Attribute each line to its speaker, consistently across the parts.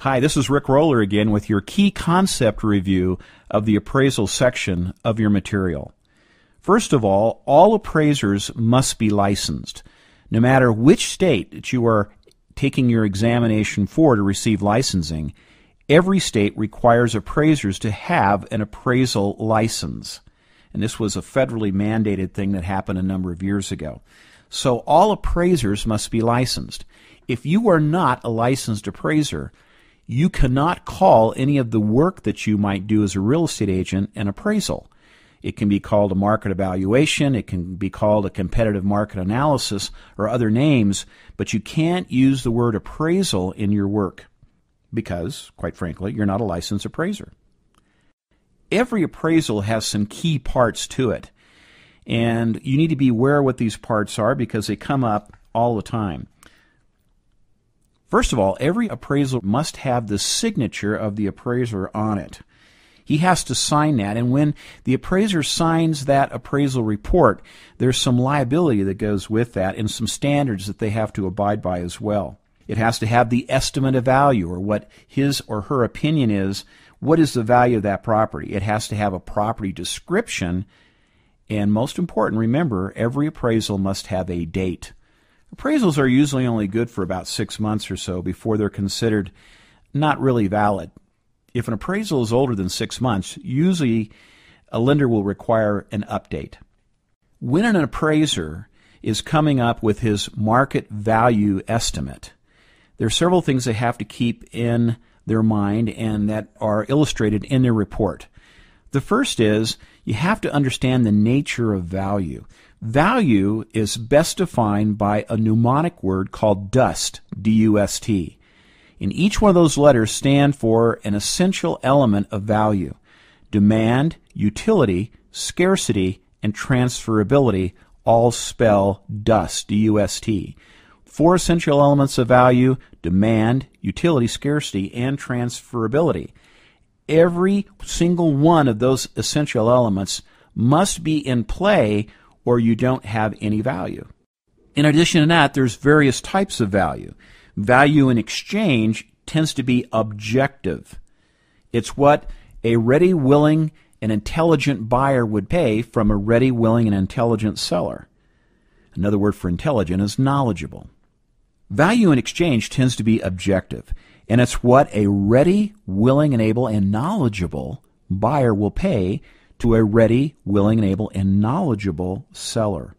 Speaker 1: Hi, this is Rick Roller again with your key concept review of the appraisal section of your material. First of all appraisers must be licensed. No matter which state that you are taking your examination for to receive licensing, every state requires appraisers to have an appraisal license. And this was a federally mandated thing that happened a number of years ago. So all appraisers must be licensed. If you are not a licensed appraiser, you cannot call any of the work that you might do as a real estate agent an appraisal. It can be called a market evaluation, it can be called a competitive market analysis, or other names, but you can't use the word appraisal in your work because, quite frankly, you're not a licensed appraiser. Every appraisal has some key parts to it, and you need to be aware of what these parts are because they come up all the time. First of all, every appraisal must have the signature of the appraiser on it. He has to sign that, and when the appraiser signs that appraisal report, there's some liability that goes with that and some standards that they have to abide by as well. It has to have the estimate of value, or what his or her opinion is. What is the value of that property? It has to have a property description, and most important, remember, every appraisal must have a date. Appraisals are usually only good for about 6 months or so before they're considered not really valid. If an appraisal is older than 6 months, usually a lender will require an update. When an appraiser is coming up with his market value estimate, there are several things they have to keep in their mind and that are illustrated in their report. The first is you have to understand the nature of value. Value is best defined by a mnemonic word called DUST, D-U-S-T. And each one of those letters stand for an essential element of value. Demand, utility, scarcity, and transferability all spell DUST, D-U-S-T. 4 essential elements of value: demand, utility, scarcity, and transferability. Every single one of those essential elements must be in play or you don't have any value. In addition to that, there's various types of value. Value in exchange tends to be objective. It's what a ready, willing, and intelligent buyer would pay from a ready, willing, and intelligent seller. Another word for intelligent is knowledgeable. Value in exchange tends to be objective, and it's what a ready, willing, and able, and knowledgeable buyer will pay to a ready, willing, and able, and knowledgeable seller.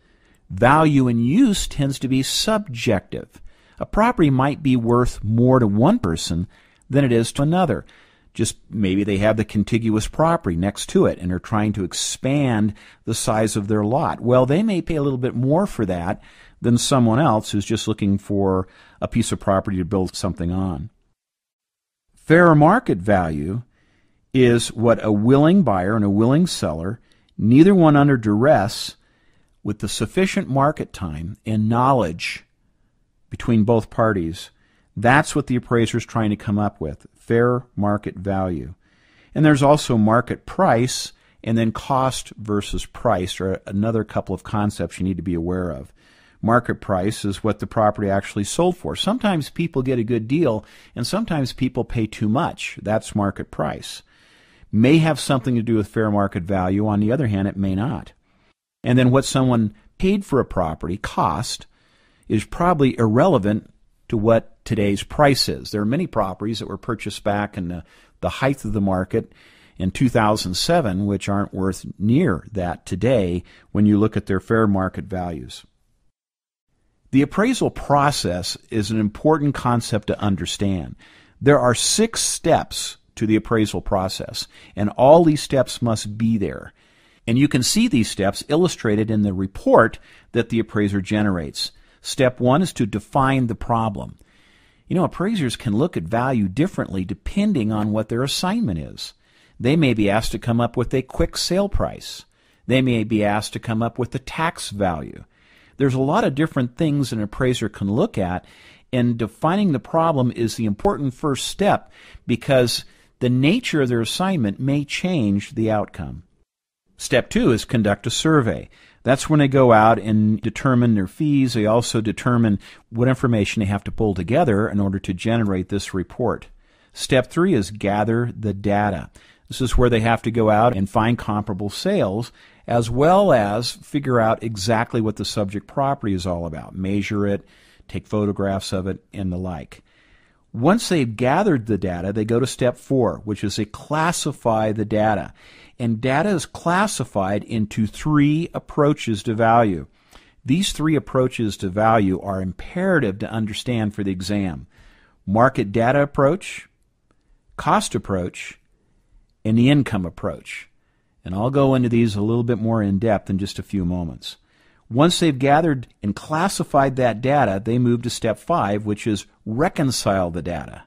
Speaker 1: Value in use tends to be subjective. A property might be worth more to one person than it is to another. Just maybe they have the contiguous property next to it and are trying to expand the size of their lot. Well, they may pay a little bit more for that than someone else who's just looking for a piece of property to build something on. Fair market value is what a willing buyer and a willing seller, neither one under duress, with the sufficient market time and knowledge between both parties, that's what the appraiser is trying to come up with, fair market value. And there's also market price, and then cost versus price are another couple of concepts you need to be aware of. Market price is what the property actually sold for. Sometimes people get a good deal, and sometimes people pay too much. That's market price. May have something to do with fair market value. On the other hand, it may not. And then what someone paid for a property, cost, is probably irrelevant to what today's price is. There are many properties that were purchased back in the height of the market in 2007, which aren't worth near that today when you look at their fair market values. The appraisal process is an important concept to understand. There are 6 steps to the appraisal process, and all these steps must be there. And you can see these steps illustrated in the report that the appraiser generates. Step 1 is to define the problem. You know, appraisers can look at value differently depending on what their assignment is. They may be asked to come up with a quick sale price. They may be asked to come up with the tax value. There's a lot of different things an appraiser can look at, and defining the problem is the important first step because the nature of their assignment may change the outcome. Step 2 is conduct a survey. That's when they go out and determine their fees. They also determine what information they have to pull together in order to generate this report. Step 3 is gather the data. This is where they have to go out and find comparable sales, as well as figure out exactly what the subject property is all about, measure it, take photographs of it, and the like. Once they've gathered the data, they go to step 4, which is they classify the data. And data is classified into 3 approaches to value. These 3 approaches to value are imperative to understand for the exam. Market data approach, cost approach, and the income approach. And I'll go into these a little bit more in depth in just a few moments. Once they've gathered and classified that data, they move to step 5, which is reconcile the data.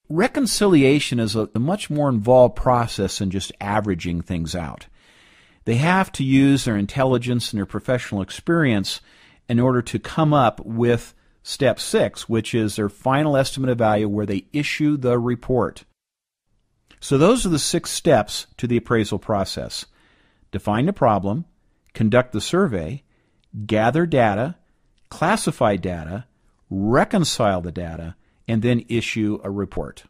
Speaker 1: Reconciliation is a much more involved process than just averaging things out. They have to use their intelligence and their professional experience in order to come up with step 6, which is their final estimate of value, where they issue the report. So those are the 6 steps to the appraisal process. Define the problem, conduct the survey, gather data, classify data, reconcile the data, and then issue a report.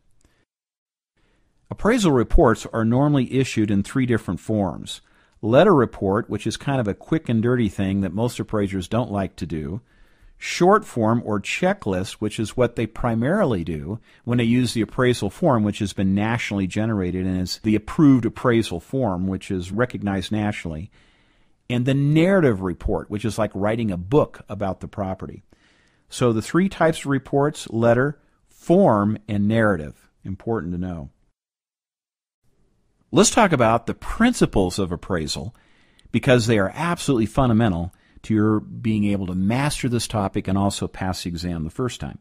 Speaker 1: Appraisal reports are normally issued in 3 different forms. Letter report, which is kind of a quick and dirty thing that most appraisers don't like to do. Short form or checklist, which is what they primarily do when they use the appraisal form, which has been nationally generated and is the approved appraisal form, which is recognized nationally. And the narrative report, which is like writing a book about the property. So the 3 types of reports: letter, form, and narrative. Important to know. Let's talk about the principles of appraisal, because they are absolutely fundamental to your being able to master this topic and also pass the exam the first time.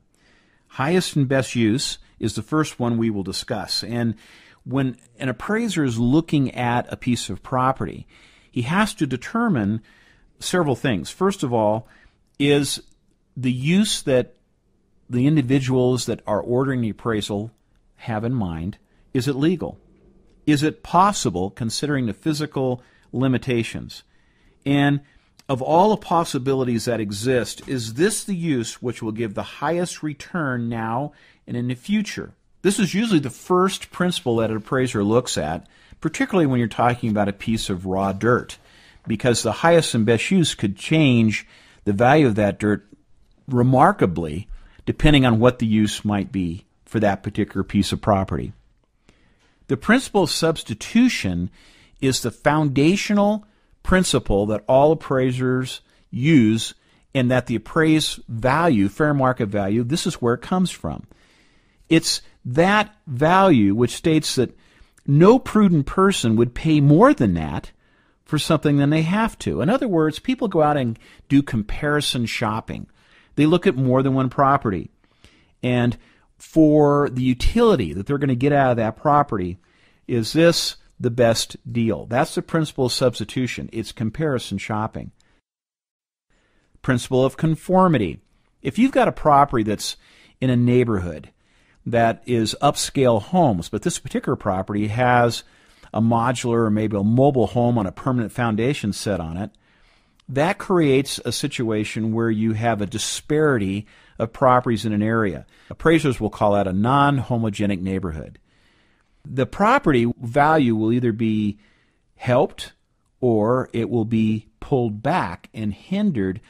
Speaker 1: Highest and best use is the first one we will discuss. And when an appraiser is looking at a piece of property, he has to determine several things. First of all, is the use that the individuals that are ordering the appraisal have in mind, is it legal? Is it possible, considering the physical limitations? And of all the possibilities that exist, is this the use which will give the highest return now and in the future? This is usually the first principle that an appraiser looks at, particularly when you're talking about a piece of raw dirt, because the highest and best use could change the value of that dirt remarkably depending on what the use might be for that particular piece of property. The principle of substitution is the foundational principle that all appraisers use, and that the appraised value, fair market value, this is where it comes from. It's that value which states that no prudent person would pay more than that for something than they have to. In other words, people go out and do comparison shopping. They look at more than one property. And for the utility that they're going to get out of that property, is this the best deal? That's the principle of substitution. It's comparison shopping. Principle of conformity. If you've got a property that's in a neighborhood that is upscale homes, but this particular property has a modular or maybe a mobile home on a permanent foundation set on it, that creates a situation where you have a disparity of properties in an area. Appraisers will call that a non-homogenic neighborhood. The property value will either be helped or it will be pulled back and hindered,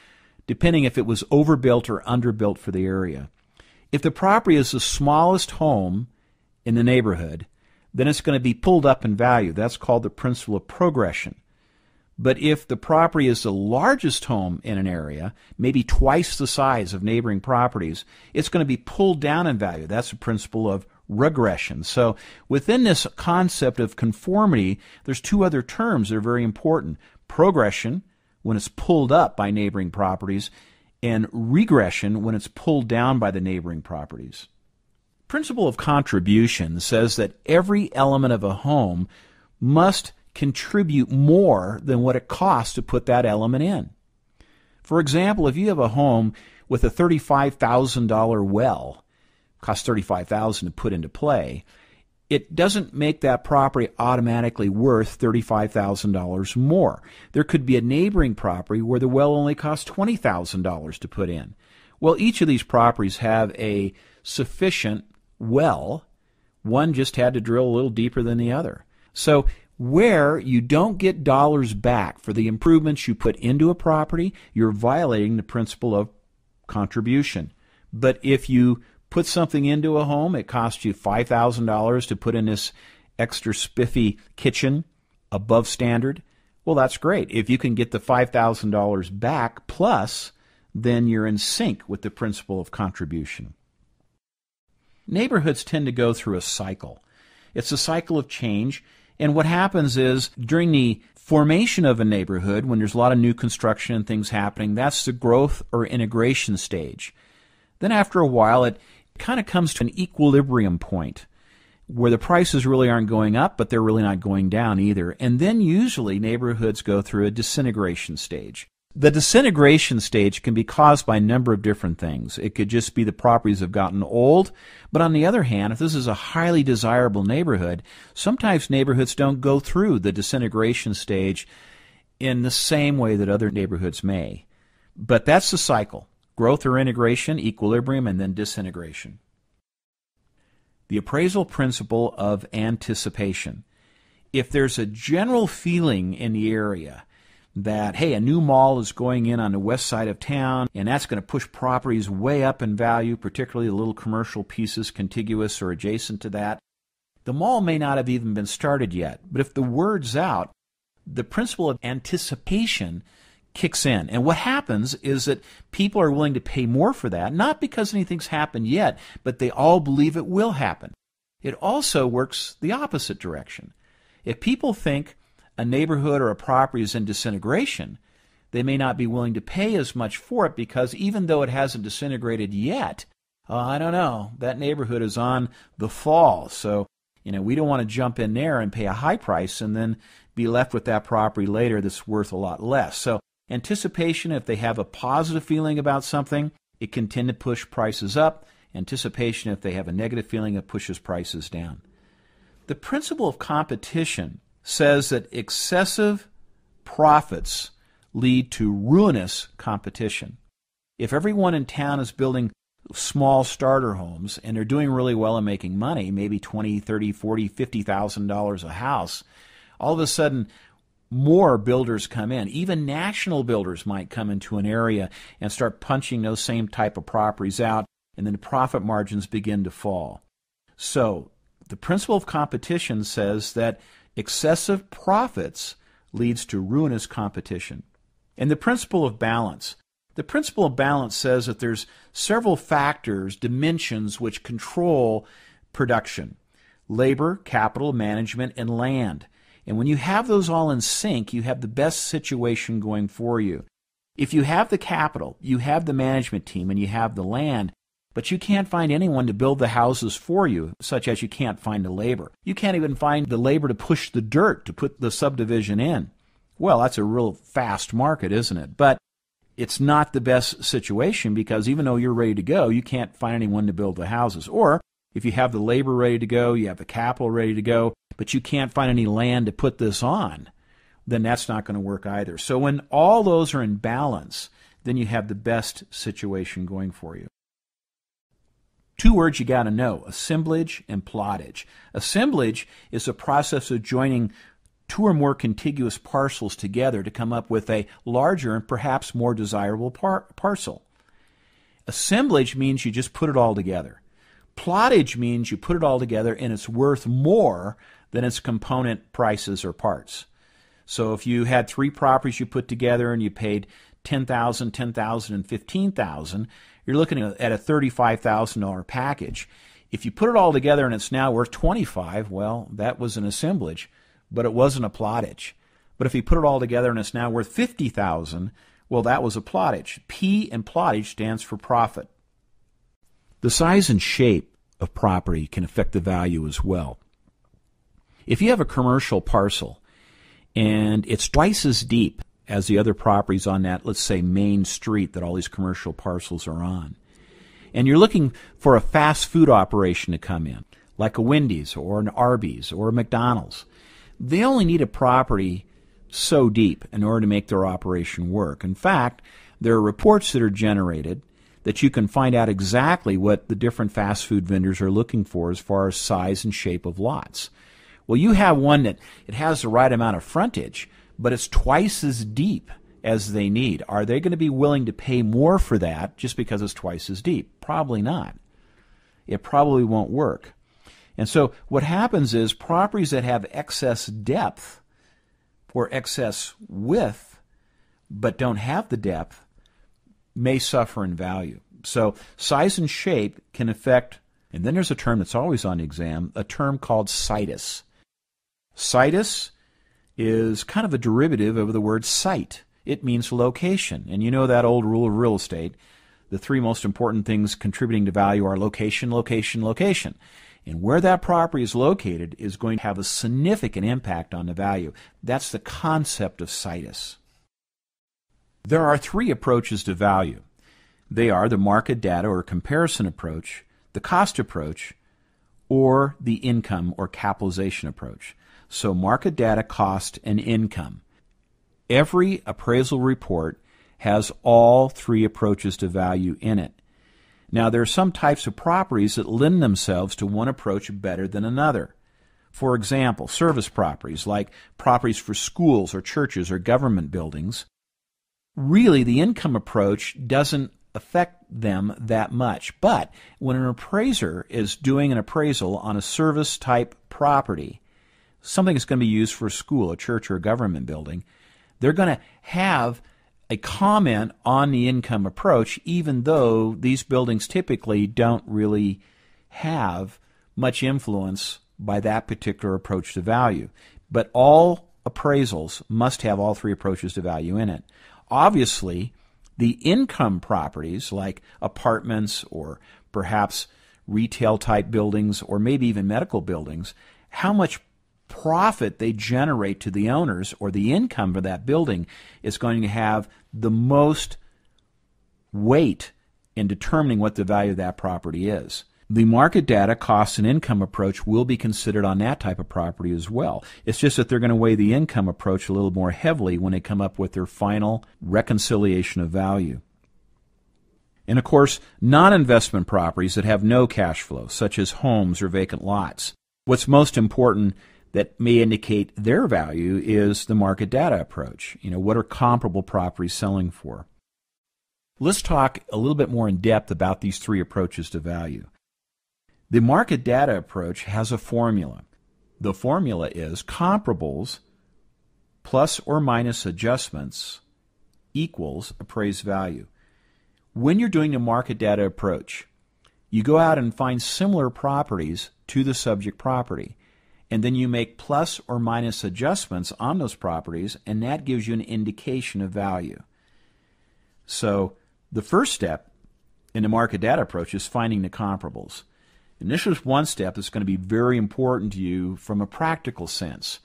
Speaker 1: depending if it was overbuilt or underbuilt for the area. If the property is the smallest home in the neighborhood, then it's going to be pulled up in value. That's called the principle of progression. But if the property is the largest home in an area, maybe twice the size of neighboring properties, it's going to be pulled down in value. That's the principle of regression. So within this concept of conformity, there's 2 other terms that are very important. Progression, when it's pulled up by neighboring properties, and regression, when it's pulled down by the neighboring properties. Principle of contribution says that every element of a home must contribute more than what it costs to put that element in. For example, if you have a home with a $35,000 well, costs $35,000 to put into play, it doesn't make that property automatically worth $35,000 more. There could be a neighboring property where the well only costs $20,000 to put in. Well, each of these properties have a sufficient well One just had to drill a little deeper than the other. So where you don't get dollars back for the improvements you put into a property, you're violating the principle of contribution. But if you put something into a home, it costs you $5,000 to put in this extra spiffy kitchen above standard, well, that's great. If you can get the $5,000 back plus, then you're in sync with the principle of contribution. Neighborhoods tend to go through a cycle. It's a cycle of change, and what happens is during the formation of a neighborhood, when there's a lot of new construction and things happening, that's the growth or integration stage. Then after a while, it kind of comes to an equilibrium point where the prices really aren't going up, but they're really not going down either. And then usually neighborhoods go through a disintegration stage. The disintegration stage can be caused by a number of different things. It could just be the properties have gotten old, but on the other hand, if this is a highly desirable neighborhood, sometimes neighborhoods don't go through the disintegration stage in the same way that other neighborhoods may. But that's the cycle: growth or integration, equilibrium, and then disintegration. The appraisal principle of anticipation. If there's a general feeling in the area that, hey, a new mall is going in on the west side of town, and that's going to push properties way up in value, particularly the little commercial pieces contiguous or adjacent to that, the mall may not have even been started yet. But if the word's out, the principle of anticipation kicks in. And what happens is that people are willing to pay more for that, not because anything's happened yet, but they all believe it will happen. It also works the opposite direction. If people think a neighborhood or a property is in disintegration, they may not be willing to pay as much for it because even though it hasn't disintegrated yet, I don't know, that neighborhood is on the fall. So, we don't want to jump in there and pay a high price and then be left with that property later that's worth a lot less. So anticipation, if they have a positive feeling about something, it can tend to push prices up. Anticipation, if they have a negative feeling, it pushes prices down. The principle of competition says that excessive profits lead to ruinous competition. If everyone in town is building small starter homes and they're doing really well and making money, maybe $20,000, $30,000, $40,000, $50,000 a house, all of a sudden more builders come in. Even national builders might come into an area and start punching those same type of properties out, and then the profit margins begin to fall. So the principle of competition says that excessive profits leads to ruinous competition. And the principle of balance. The principle of balance says that there's several factors, dimensions, which control production: labor, capital, management, and land. And when you have those all in sync, you have the best situation going for you. If you have the capital, you have the management team, and you have the land, but you can't find anyone to build the houses for you, such as you can't find the labor. You can't even find the labor to push the dirt to put the subdivision in. Well, that's a real fast market, isn't it? But it's not the best situation because even though you're ready to go, you can't find anyone to build the houses. Or if you have the labor ready to go, you have the capital ready to go, but you can't find any land to put this on, then that's not going to work either. So when all those are in balance, then you have the best situation going for you. Two words you got to know: assemblage and plottage. Assemblage is a process of joining two or more contiguous parcels together to come up with a larger and perhaps more desirable parcel. Assemblage means you just put it all together. Plottage means you put it all together and it's worth more than its component prices or parts. So if you had three properties you put together and you paid $10,000, $10,000, and $15,000, you're looking at a $35,000 package. If you put it all together and it's now worth $25,000, well, that was an assemblage, but it wasn't a plottage. But if you put it all together and it's now worth $50,000, well, that was a plottage. P in plottage stands for profit. The size and shape of property can affect the value as well. If you have a commercial parcel and it's twice as deep as the other properties on that, let's say, main street that all these commercial parcels are on, and you're looking for a fast food operation to come in, like a Wendy's or an Arby's or a McDonald's, they only need a property so deep in order to make their operation work. In fact, there are reports that are generated that you can find out exactly what the different fast food vendors are looking for as far as size and shape of lots. Well, you have one that it has the right amount of frontage, but it's twice as deep as they need. Are they going to be willing to pay more for that just because it's twice as deep? Probably not. It probably won't work. And so what happens is properties that have excess depth or excess width but don't have the depth may suffer in value. So size and shape can affect, and then there's a term that's always on the exam, a term called situs. Situs is kind of a derivative of the word site. It means location. And you know that old rule of real estate. The three most important things contributing to value are location, location, location. And where that property is located is going to have a significant impact on the value. That's the concept of situs. There are three approaches to value. They are the market data or comparison approach, the cost approach, or the income or capitalization approach. So market data, cost, and income. Every appraisal report has all three approaches to value in it. Now, there are some types of properties that lend themselves to one approach better than another. For example, service properties, like properties for schools or churches or government buildings. Really, the income approach doesn't affect them that much. But when an appraiser is doing an appraisal on a service-type property, something that's going to be used for a school, a church, or a government building, they're going to have a comment on the income approach, even though these buildings typically don't really have much influence by that particular approach to value. But all appraisals must have all three approaches to value in it. Obviously, the income properties like apartments or perhaps retail-type buildings or maybe even medical buildings, how much profit they generate to the owners or the income for that building is going to have the most weight in determining what the value of that property is. The market data, cost, and income approach will be considered on that type of property as well. It's just that they're going to weigh the income approach a little more heavily when they come up with their final reconciliation of value. And of course, non-investment properties that have no cash flow, such as homes or vacant lots. What's most important that may indicate their value is the market data approach. What are comparable properties selling for? Let's talk a little bit more in depth about these three approaches to value. The market data approach has a formula. The formula is comparables plus or minus adjustments equals appraised value. When you're doing the market data approach, you go out and find similar properties to the subject property, and then you make plus or minus adjustments on those properties, and that gives you an indication of value. So the first step in the market data approach is finding the comparables. And this is one step that's going to be very important to you from a practical sense.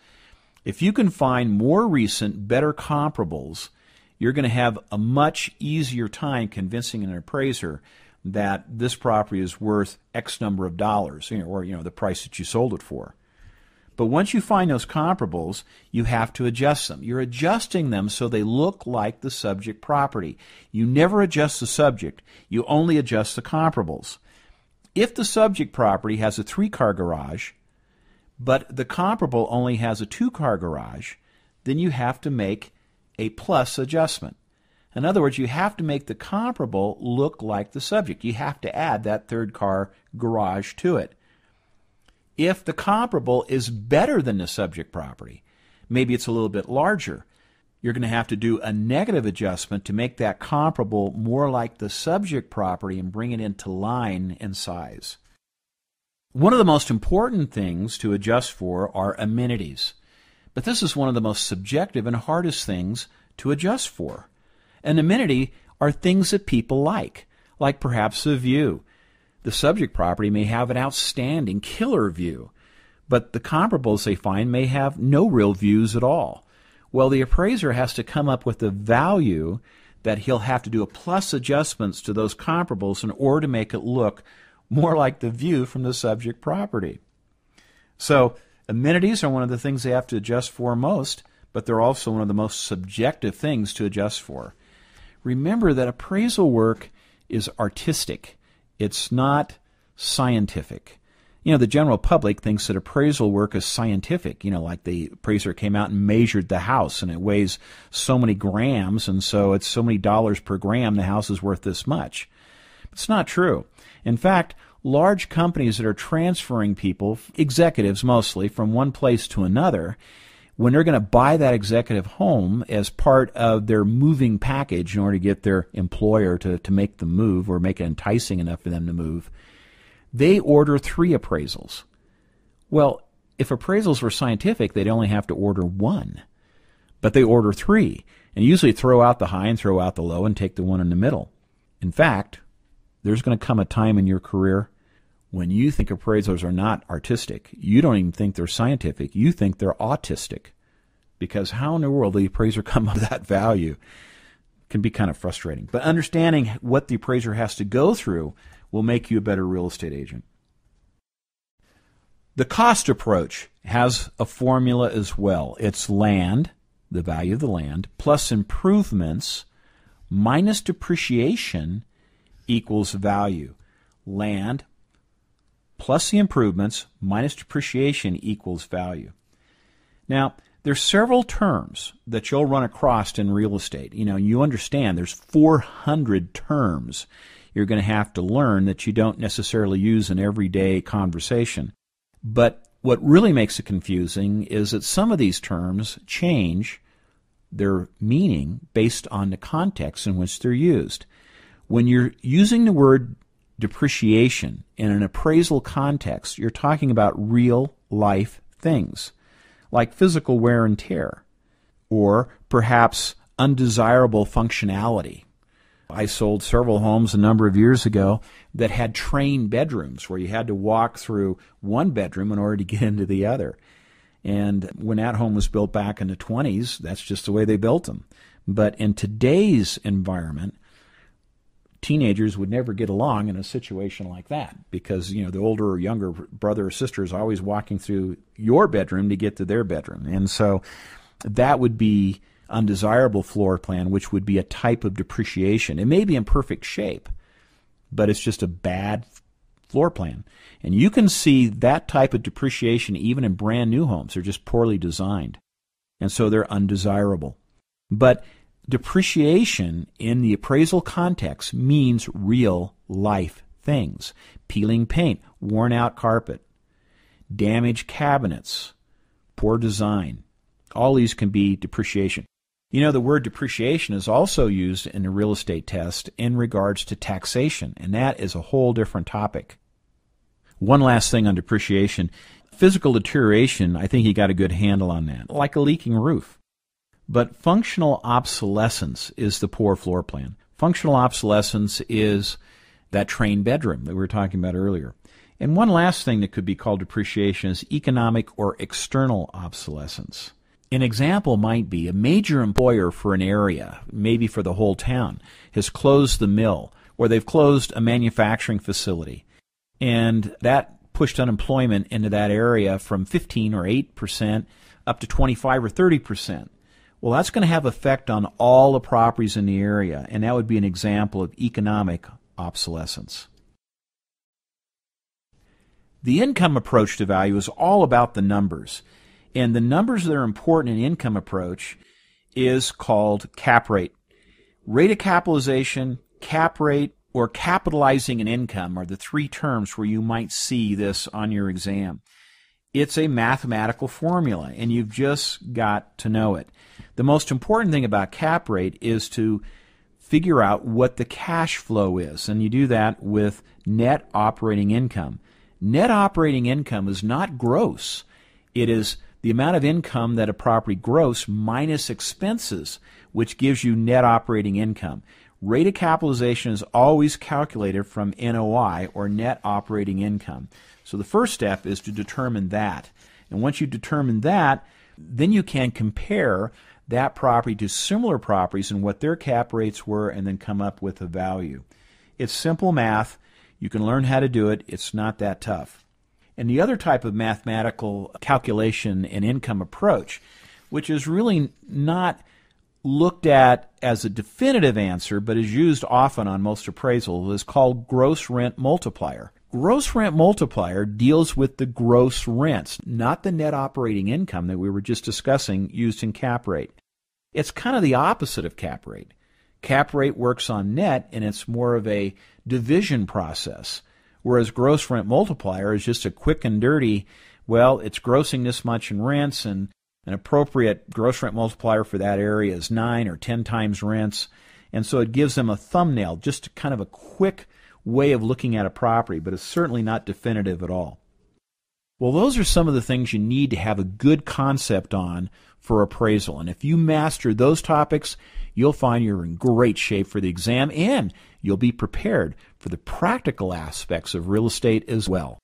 Speaker 1: If you can find more recent, better comparables, you're going to have a much easier time convincing an appraiser that this property is worth X number of dollars, or the price that you sold it for. But once you find those comparables, you have to adjust them. You're adjusting them so they look like the subject property. You never adjust the subject. You only adjust the comparables. If the subject property has a 3-car garage, but the comparable only has a 2-car garage, then you have to make a plus adjustment. In other words, you have to make the comparable look like the subject. You have to add that 3rd-car garage to it. If the comparable is better than the subject property, maybe it's a little bit larger, you're going to have to do a negative adjustment to make that comparable more like the subject property and bring it into line and size. One of the most important things to adjust for are amenities. But this is one of the most subjective and hardest things to adjust for. An amenity are things that people like perhaps a view. The subject property may have an outstanding killer view, but the comparables they find may have no real views at all. Well, the appraiser has to come up with a value that he'll have to do a plus adjustments to those comparables in order to make it look more like the view from the subject property. So amenities are one of the things they have to adjust for most, but they're also one of the most subjective things to adjust for. Remember that appraisal work is artistic. It's not scientific. The general public thinks that appraisal work is scientific. Like the appraiser came out and measured the house, and it weighs so many grams, and so it's so many dollars per gram, the house is worth this much. It's not true. In fact, large companies that are transferring people, executives mostly, from one place to another, when they're going to buy that executive home as part of their moving package in order to get their employer to make the move or make it enticing enough for them to move, they order 3 appraisals. Well, if appraisals were scientific, they'd only have to order 1. But they order 3, and usually throw out the high and throw out the low and take the one in the middle. In fact, there's going to come a time in your career when you think appraisals are not artistic. You don't even think they're scientific. You think they're autistic. Because how in the world the appraiser come up with that value can be kind of frustrating. But understanding what the appraiser has to go through will make you a better real estate agent. The cost approach has a formula as well. It's land, the value of the land, plus improvements minus depreciation equals value. Land plus the improvements minus depreciation equals value. Now, there's several terms that you'll run across in real estate. You understand there's 400 terms you're going to have to learn that you don't necessarily use in everyday conversation. But what really makes it confusing is that some of these terms change their meaning based on the context in which they're used. When you're using the word depreciation in an appraisal context, you're talking about real life things like physical wear and tear or perhaps undesirable functionality. I sold several homes a number of years ago that had train bedrooms where you had to walk through one bedroom in order to get into the other. And when that home was built back in the 20s, that's just the way they built them. But in today's environment, teenagers would never get along in a situation like that because, the older or younger brother or sister is always walking through your bedroom to get to their bedroom. And so that would be undesirable floor plan, which would be a type of depreciation. It may be in perfect shape, but it's just a bad floor plan. And you can see that type of depreciation even in brand new homes. They're just poorly designed. And so they're undesirable. But depreciation in the appraisal context means real life things. Peeling paint, worn out carpet, damaged cabinets, poor design. All these can be depreciation. The word depreciation is also used in the real estate test in regards to taxation, and that is a whole different topic. One last thing on depreciation. Physical deterioration, I think you got a good handle on that, like a leaking roof. But functional obsolescence is the poor floor plan. Functional obsolescence is that train bedroom that we were talking about earlier. And one last thing that could be called depreciation is economic or external obsolescence. An example might be a major employer for an area, maybe for the whole town, has closed the mill, or they've closed a manufacturing facility. And that pushed unemployment into that area from 15 or 8% up to 25 or 30%. Well, that's going to have effect on all the properties in the area, and that would be an example of economic obsolescence. The income approach to value is all about the numbers. And the numbers that are important in income approach is called cap rate. Rate of capitalization, cap rate, or capitalizing an income are the 3 terms where you might see this on your exam. It's a mathematical formula, and you've just got to know it. The most important thing about cap rate is to figure out what the cash flow is, and you do that with net operating income. Net operating income is not gross. It is the amount of income that a property gross minus expenses, which gives you net operating income. Rate of capitalization is always calculated from NOI, or net operating income. So the first step is to determine that. And once you determine that, then you can compare that property to similar properties and what their cap rates were, and then come up with a value. It's simple math. You can learn how to do it. It's not that tough. And the other type of mathematical calculation and income approach, which is really not looked at as a definitive answer, but is used often on most appraisals, is called gross rent multiplier. Gross rent multiplier deals with the gross rents, not the net operating income that we were just discussing used in cap rate. It's kind of the opposite of cap rate. Cap rate works on net, and it's more of a division process, whereas gross rent multiplier is just a quick and dirty, well, it's grossing this much in rents, and an appropriate gross rent multiplier for that area is 9 or 10 times rents, and so it gives them a thumbnail, just kind of a quick way of looking at a property, but it's certainly not definitive at all. Well, those are some of the things you need to have a good concept on for appraisal, and if you master those topics, you'll find you're in great shape for the exam, and you'll be prepared for the practical aspects of real estate as well.